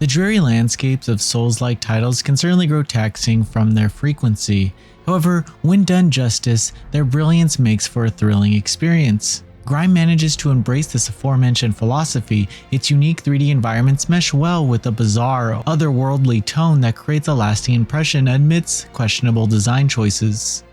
The dreary landscapes of Souls-like titles can certainly grow taxing from their frequency. However, when done justice, their brilliance makes for a thrilling experience. Grime manages to embrace this aforementioned philosophy. Its unique 3D environments mesh well with a bizarre, otherworldly tone that creates a lasting impression amidst questionable design choices.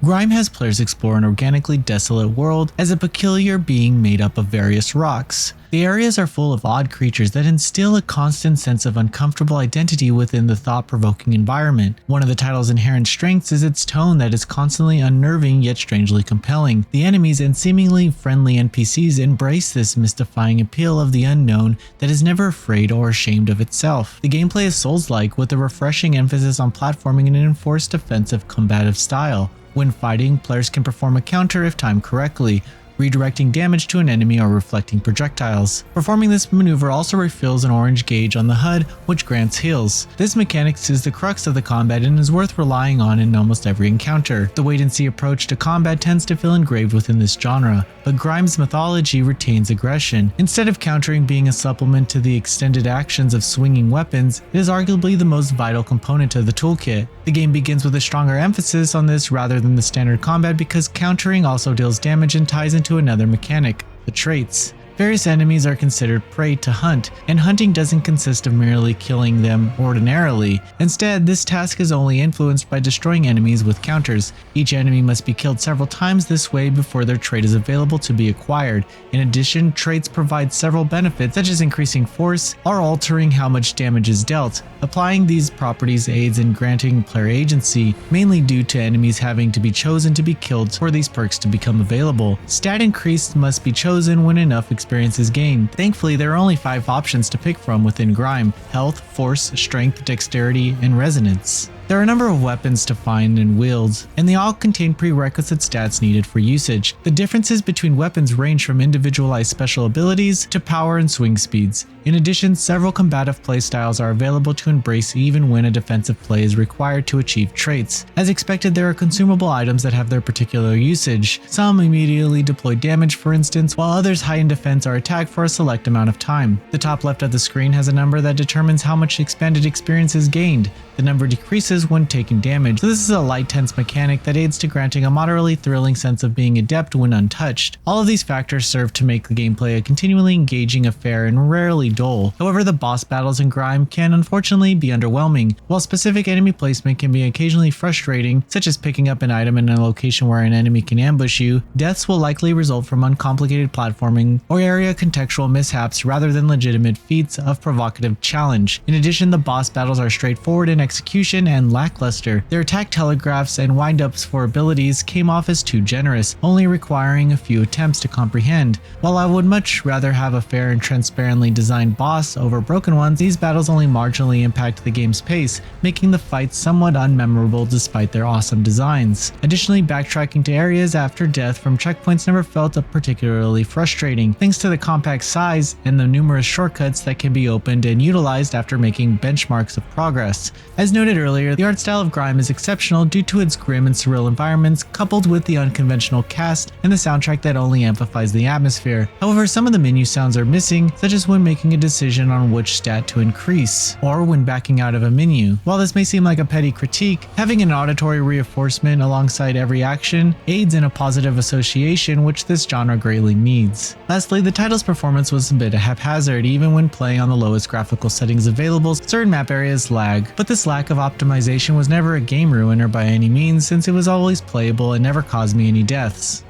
Grime has players explore an organically desolate world as a peculiar being made up of various rocks. The areas are full of odd creatures that instill a constant sense of uncomfortable identity within the thought-provoking environment. One of the title's inherent strengths is its tone that is constantly unnerving yet strangely compelling. The enemies and seemingly friendly NPCs embrace this mystifying appeal of the unknown that is never afraid or ashamed of itself. The gameplay is Souls-like with a refreshing emphasis on platforming and an enforced defensive combative style. When fighting, players can perform a counter if timed correctly, redirecting damage to an enemy or reflecting projectiles. Performing this maneuver also refills an orange gauge on the HUD, which grants heals. This mechanic is the crux of the combat and is worth relying on in almost every encounter. The wait-and-see approach to combat tends to feel engraved within this genre, but Grime's mythology retains aggression. Instead of countering being a supplement to the extended actions of swinging weapons, it is arguably the most vital component of the toolkit. The game begins with a stronger emphasis on this rather than the standard combat because countering also deals damage and ties into another mechanic, the traits. Various enemies are considered prey to hunt, and hunting doesn't consist of merely killing them ordinarily. Instead, this task is only influenced by destroying enemies with counters. Each enemy must be killed several times this way before their trait is available to be acquired. In addition, traits provide several benefits such as increasing force or altering how much damage is dealt. Applying these properties aids in granting player agency, mainly due to enemies having to be chosen to be killed for these perks to become available. Stat increase must be chosen when enough experience is gained. Thankfully, there are only 5 options to pick from within Grime: health, force, strength, dexterity, and resonance. There are a number of weapons to find and wield, and they all contain prerequisite stats needed for usage. The differences between weapons range from individualized special abilities to power and swing speeds. In addition, several combative playstyles are available to embrace even when a defensive play is required to achieve traits. As expected, there are consumable items that have their particular usage. Some immediately deploy damage, for instance, while others heighten defense or attack for a select amount of time. The top left of the screen has a number that determines how much expanded experience is gained. The number decreases when taking damage, so this is a light tense mechanic that aids to granting a moderately thrilling sense of being adept when untouched. All of these factors serve to make the gameplay a continually engaging affair and rarely dull. However, the boss battles in Grime can unfortunately be underwhelming. While specific enemy placement can be occasionally frustrating, such as picking up an item in a location where an enemy can ambush you, deaths will likely result from uncomplicated platforming or area contextual mishaps rather than legitimate feats of provocative challenge. In addition, the boss battles are straightforward in execution and lackluster. Their attack telegraphs and windups for abilities came off as too generous, only requiring a few attempts to comprehend. While I would much rather have a fair and transparently designed boss over broken ones, these battles only marginally impact the game's pace, making the fights somewhat unmemorable despite their awesome designs. Additionally, backtracking to areas after death from checkpoints never felt particularly frustrating, thanks to the compact size and the numerous shortcuts that can be opened and utilized after making benchmarks of progress. As noted earlier, the art style of Grime is exceptional due to its grim and surreal environments, coupled with the unconventional cast and the soundtrack that only amplifies the atmosphere. However, some of the menu sounds are missing, such as when making a decision on which stat to increase, or when backing out of a menu. While this may seem like a petty critique, having an auditory reinforcement alongside every action aids in a positive association, which this genre greatly needs. Lastly, the title's performance was a bit haphazard. Even when playing on the lowest graphical settings available, certain map areas lag, but this lack of optimization was never a game ruiner by any means, since it was always playable and never caused me any deaths.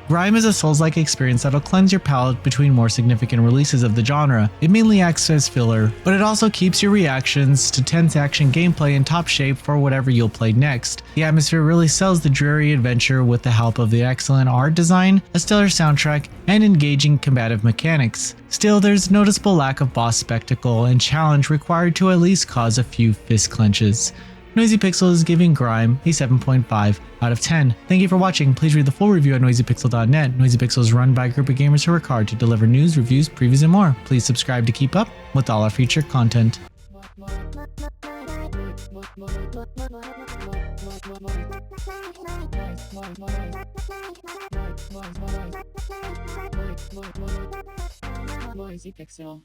Grime is a Souls-like experience that'll cleanse your palate between more significant releases of the genre. It mainly acts as filler, but it also keeps your reactions to tense action gameplay in top shape for whatever you'll play next. The atmosphere really sells the dreary adventure with the help of the excellent art design, a stellar soundtrack, and engaging combative mechanics. Still, there's noticeable lack of boss spectacle and challenge required to at least cause a few fist clenches. Noisy Pixel is giving Grime a 7.5 out of 10. Thank you for watching. Please read the full review at noisypixel.net. Noisy Pixel is run by a group of gamers who work hard to deliver news, reviews, previews, and more. Please subscribe to keep up with all our future content. Noisy Pixel.